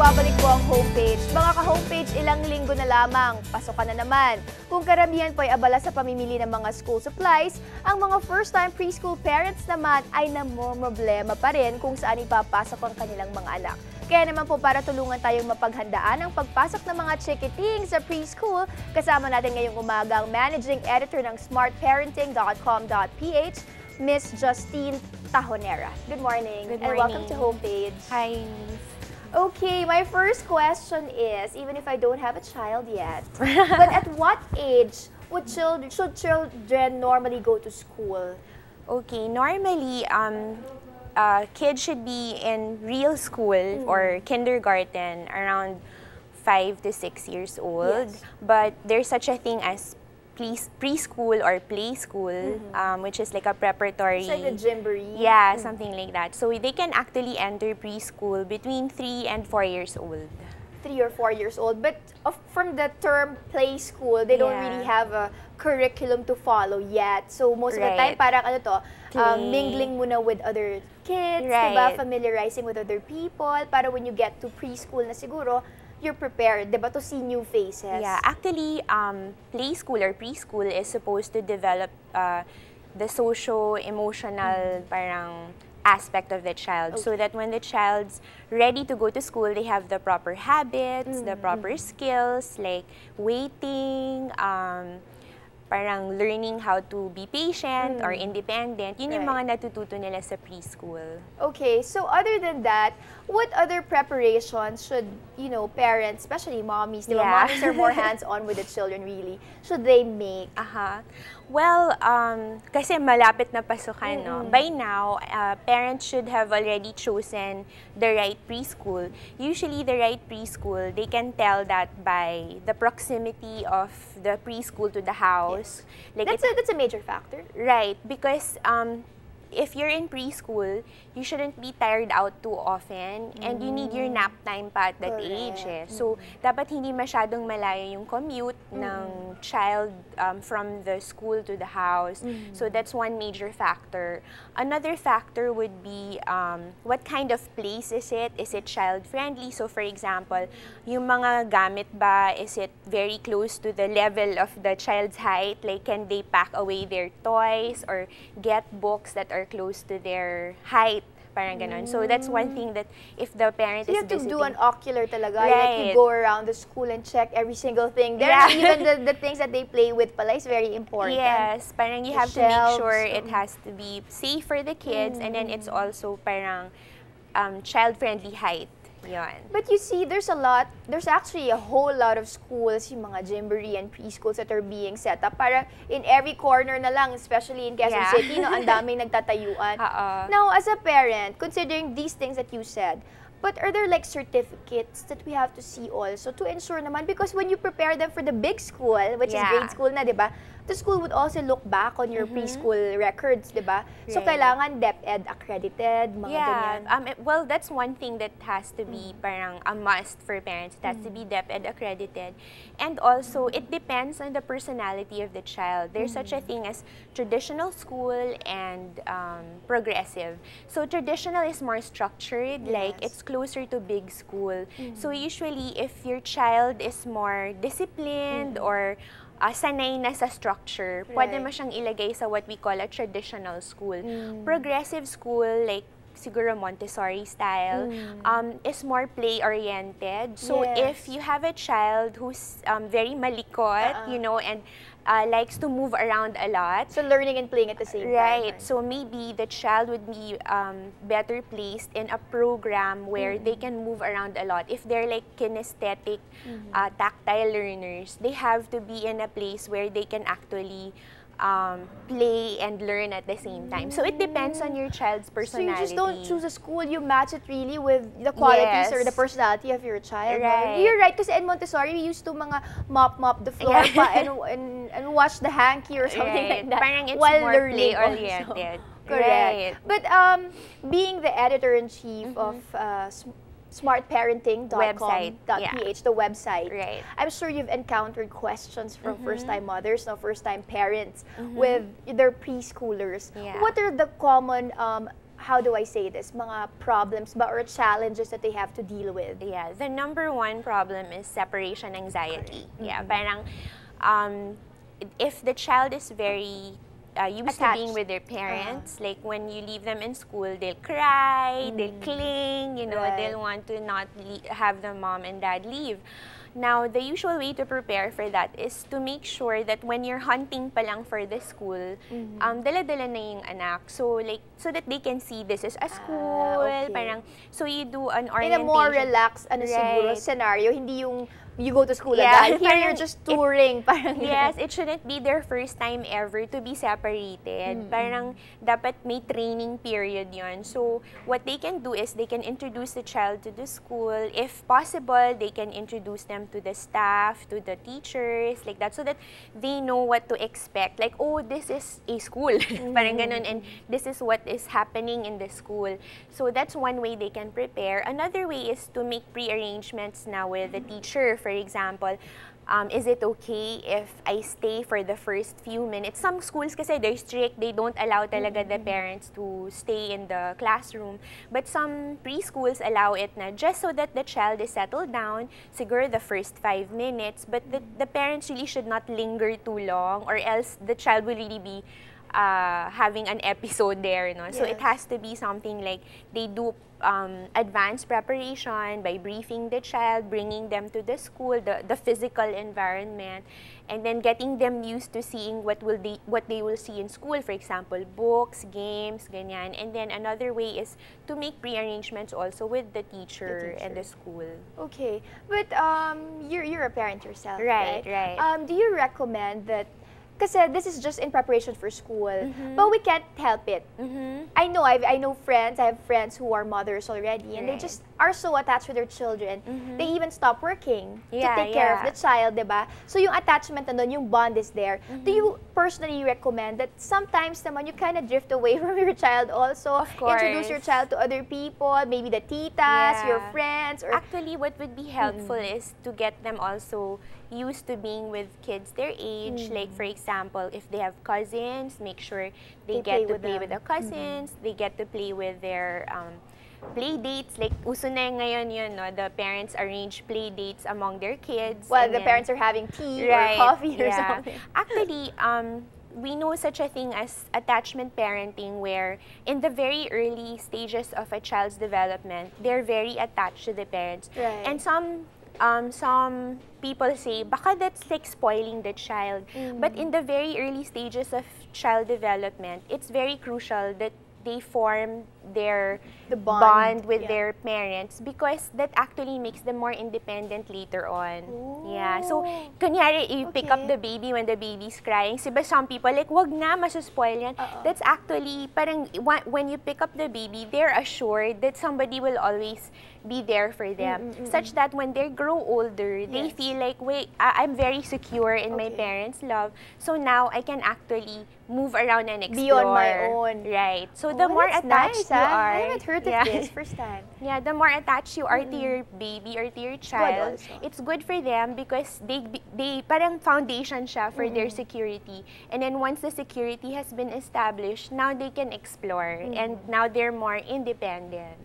nagbabalik po ang homepage. Mga ka-homepage, ilang linggo na lamang, pasok ka na naman. Kung karamihan po ay abala sa pamimili ng mga school supplies, ang mga first-time preschool parents naman ay namomroblema pa rin kung saan ipapasok ang kanilang mga anak. Kaya naman po para tulungan tayong mapaghandaan ang pagpasok ng mga chikiting sa preschool, kasama natin ngayong umaga ang Managing Editor ng smartparenting.com.ph, Miss Justine Tajonera. Good morning. Good And morning. welcome to Homepage. Hi. Okay, my first question is, even if I don't have a child yet, but at what age should children normally go to school? Okay, normally, kids should be in real school or kindergarten around 5 to 6 years old. Yes. But there's such a thing as preschool or play school, which is like a preparatory. It's like a gymboree. Yeah, something like that. So they can actually enter preschool between 3 and 4 years old. 3 or 4 years old. But from the term play school, they don't Yeah. really have a curriculum to follow yet. So most of the time, Right. parang ano to, Play. mingling muna with other kids, Right. diba? Familiarizing with other people. Para when you get to preschool na siguro, you're prepared, diba, to see new faces. Yeah, actually, play school or preschool is supposed to develop the socio-emotional parang aspect of the child, so that when the child's ready to go to school, they have the proper habits, the proper skills like waiting, parang learning how to be patient or independent. Yun yung Right. mga natututo nila sa preschool. Okay, so other than that, what other preparations should, parents, especially mommies, diba? Yeah. Mommies are more hands-on with the children, really, should they make? Well, kasi malapit na pasukan, no? By now, parents should have already chosen the right preschool. Usually, the right preschool, they can tell that by the proximity of the preschool to the house. Like That's a major factor. right, because if you're in preschool, you shouldn't be tired out too often, and you need your nap time pa at that age. So, dapat hindi masyadong malayo yung commute ng child from the school to the house. So, that's one major factor. Another factor would be what kind of place is it? Is it child-friendly? So, for example, yung mga gamit ba, is it very close to the level of the child's height? Like, can they pack away their toys or get books that are close to their height? Parang ganon. So, that's one thing that if the parent So you is have to visiting... do an ocular talaga. Right. Like you go around the school and check every single thing. There, even the things that they play with pala is very important. Yes, parang you The have to make shelves, sure it has to be safe for the kids, and then it's also parang child-friendly height. Yun. But you see, there's actually a whole lot of schools, yung mga gymboree and preschools that are being set up. Para in every corner na lang, especially in Quezon Yeah. City, ang daming nagtatayuan. Now, as a parent, considering these things that you said, but are there like certificates that we have to see also to ensure naman? Because when you prepare them for the big school, which is grade school na, di ba? The school would also look back on your preschool records, di ba? So, Right. kailangan DepEd accredited, mga ganyan. Well, that's one thing that has to be parang a must for parents. It has to be DepEd accredited. And also, it depends on the personality of the child. There's such a thing as traditional school and progressive. So, traditional is more structured, like it's closer to big school. So, usually, if your child is more disciplined or sanay na sa structure, pwede mo siyang ilagay sa what we call a traditional school. Progressive school, like siguro Montessori style, is more play-oriented. So if you have a child who's very malikot, and likes to move around a lot. So learning and playing at the same time. Right. So maybe the child would be better placed in a program where they can move around a lot. If they're like kinesthetic, tactile learners, they have to be in a place where they can actually play and learn at the same time. So it depends on your child's personality. So you just don't choose a school, you match it really with the qualities or the personality of your child. Right. You're right, kasi in Montessori, we used to mga mop the floor pa and wash the hanky or something like that. Parang it's while more learning play-oriented. Correct. But being the editor-in-chief of smartparenting.com.ph, the website. Right. I'm sure you've encountered questions from first-time mothers, first-time parents with their preschoolers. Yeah. What are the common how do I say this, mga problems ba or challenges that they have to deal with? Yeah, the number one problem is separation anxiety. Yeah, parang if the child is very used to being with their parents, like when you leave them in school, they'll cry, they'll cling, you know, they'll want to not have the mom and dad leave. Now, the usual way to prepare for that is to make sure that when you're hunting pa lang for the school, dala-dala na yung anak. So, like, so that they can see this is a school, parang, so you do an orientation. In a more relaxed, siguro, scenario, hindi yung you go to school agad. Here, you're just touring. Parang yes, it shouldn't be their first time ever to be separated. Parang dapat may training period yon. So, what they can do is they can introduce the child to the school. If possible, they can introduce them to the staff, to the teachers, like that, so that they know what to expect. Like, oh, this is a school. Parang ganun, and this is what is happening in the school. So, that's one way they can prepare. Another way is to make pre-arrangements now with the teacher. For example, is it okay if I stay for the first few minutes? Some schools kasi they're strict, they don't allow talaga the parents to stay in the classroom. But some preschools allow it na just so that the child is settled down, siguro the first 5 minutes, but the parents really should not linger too long or else the child will really be having an episode there, no? So it has to be something like they do advanced preparation by briefing the child, bringing them to the school, the physical environment, and then getting them used to seeing what they will see in school. For example, books, games, ganyan. And then another way is to make pre-arrangements also with the teacher and the school. Okay, but you're a parent yourself, right? Right. Do you recommend that? Kasi this is just in preparation for school, but we can't help it. I know I have friends who are mothers already, and they just are so attached to their children. They even stop working to take care of the child, diba? So yung attachment na doon, yung bond is there. Do you personally recommend that sometimes naman you kind of drift away from your child also? Of course. Introduce your child to other people, maybe the titas, your friends, or actually what would be helpful is to get them also used to being with kids their age. Like for example, if they have cousins, make sure they get to play with the cousins, they get to play with their play dates. Like uso na ngayon yun, no? The parents arrange play dates among their kids. While the parents are having tea or coffee or something. Actually, we know such a thing as attachment parenting, where in the very early stages of a child's development, they're very attached to the parents. And some people say, baka that's like spoiling the child. But in the very early stages of child development, it's very crucial that they form their bond with their parents, because that actually makes them more independent later on. Yeah. So, kunyari, you pick up the baby when the baby's crying. Diba some people like, wag na, masuspoil yan. That's actually, parang, when you pick up the baby, they're assured that somebody will always be there for them. Such that when they grow older, they feel like, wait, I'm very secure in my parents' love. So now, I can actually move around and explore. Be on my own. Right. So the more attached you are. I haven't heard of this first time. Yeah, the more attached you are to your baby or to your child, it's good for them because they parang foundation siya for their security. And then once the security has been established, now they can explore and now they're more independent.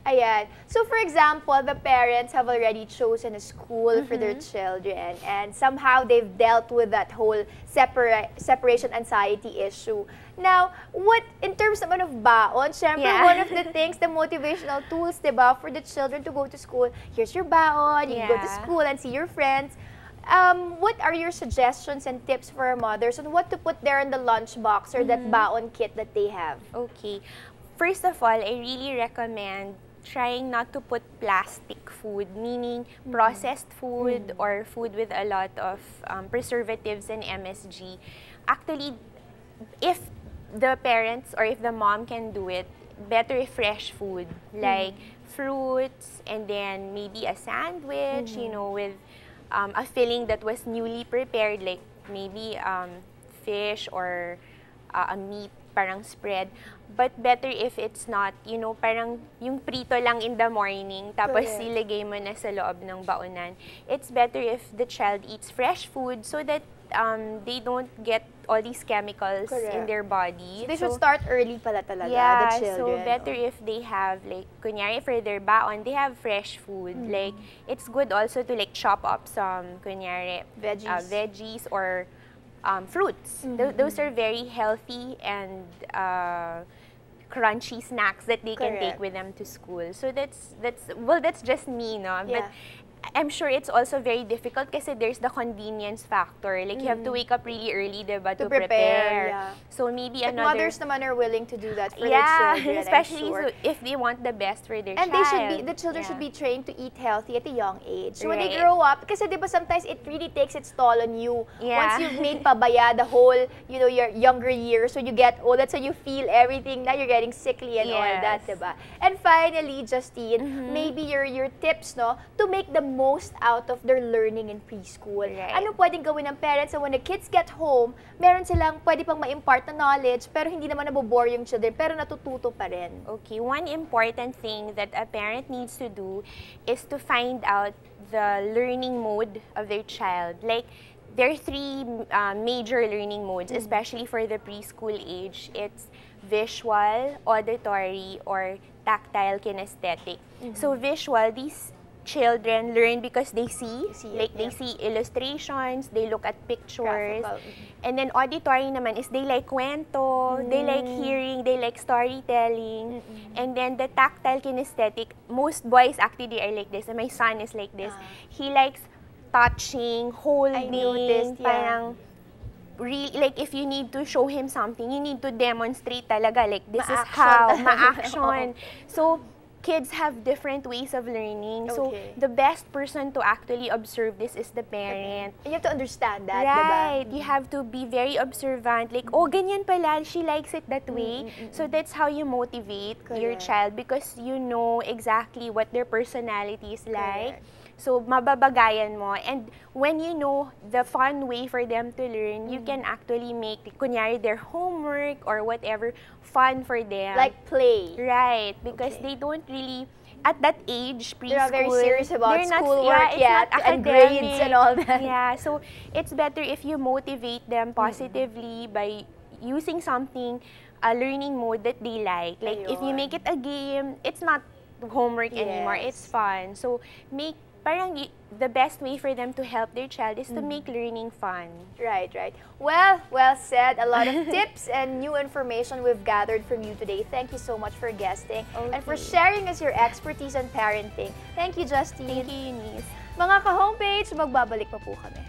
Ayan. So for example, the parents have already chosen a school for their children, and somehow they've dealt with that whole separation anxiety issue. Now, what, in terms naman of baon, syempre, one of the things, the motivational tools, diba, for the children to go to school, here's your baon, you can go to school and see your friends. What are your suggestions and tips for our mothers on what to put there in the lunchbox or that baon kit that they have? Okay. First of all, I really recommend trying not to put plastic food, meaning processed food or food with a lot of preservatives and MSG. Actually, if the parents or if the mom can do it, better if fresh food, like fruits and then maybe a sandwich, you know, with a filling that was newly prepared, like maybe fish or a meat, parang spread. But better if it's not, you know, parang yung prito lang in the morning, tapos ilagay mo na sa loob ng baonan. It's better if the child eats fresh food so that they don't get all these chemicals in Correct. their body. They should start early pala talaga, Yeah, the children. so better if they have, like, kunyari for their baon, they have fresh food. Like, it's good also to, like, chop up some, kunyari, veggies or fruits. Those are very healthy and crunchy snacks that they can take with them to school. So that's just me, no? But I'm sure it's also very difficult kasi there's the convenience factor. Like, you have to wake up really early, diba, to prepare. Yeah. So maybe But another... mothers naman are willing to do that for their children, especially I'm sure. if they want the best for their And child. the children should be trained to eat healthy at a young age. So when they Right. grow up, kasi diba sometimes it really takes its toll on you. Yeah. Once you've made pabaya the whole, you know, your younger years, so you get old, that's how you feel everything. Now you're getting sickly and all that, diba? And finally, Justine, maybe your tips, no, to make the most out of their learning in preschool. Right. Ano pwedeng gawin ng parents so when the kids get home, meron silang pwede pang ma-impart na knowledge, pero hindi naman nabobore yung children, pero natututo pa rin. Okay, one important thing that a parent needs to do is to find out the learning mode of their child. Like, there are three major learning modes, especially for the preschool age. It's visual, auditory, or tactile kinesthetic. So visual, these children learn because they see they see illustrations, they look at pictures. And then auditory naman is they like kwento, they like hearing, they like storytelling. And then the tactile kinesthetic, most boys actually are like this, and my son is like this. He likes touching, holding, parang really, like if you need to show him something, you need to demonstrate talaga, like this is how, ma-action. So kids have different ways of learning. So the best person to actually observe this is the parent. And you have to understand that, right? diba? You have to be very observant. Like, oh, ganyan pala, she likes it that way. So that's how you motivate your child, because you know exactly what their personality is like. So, mababagayan mo. And when you know the fun way for them to learn, you can actually make, kunyari, their homework or whatever fun for them. Like play. Right. Because they don't really, at that age, preschool, they're not very serious about schoolwork yet, and grades and all that. Yeah. So, it's better if you motivate them positively by using something, a learning mode that they like. Like, if you make it a game, it's not homework anymore. It's fun. So, parang the best way for them to help their child is to make learning fun. Right, right. Well said. A lot of tips and new information we've gathered from you today. Thank you so much for guesting and for sharing us your expertise on parenting. Thank you, Justine. Thank you, Eunice. Mga ka-homepage, magbabalik pa po kami.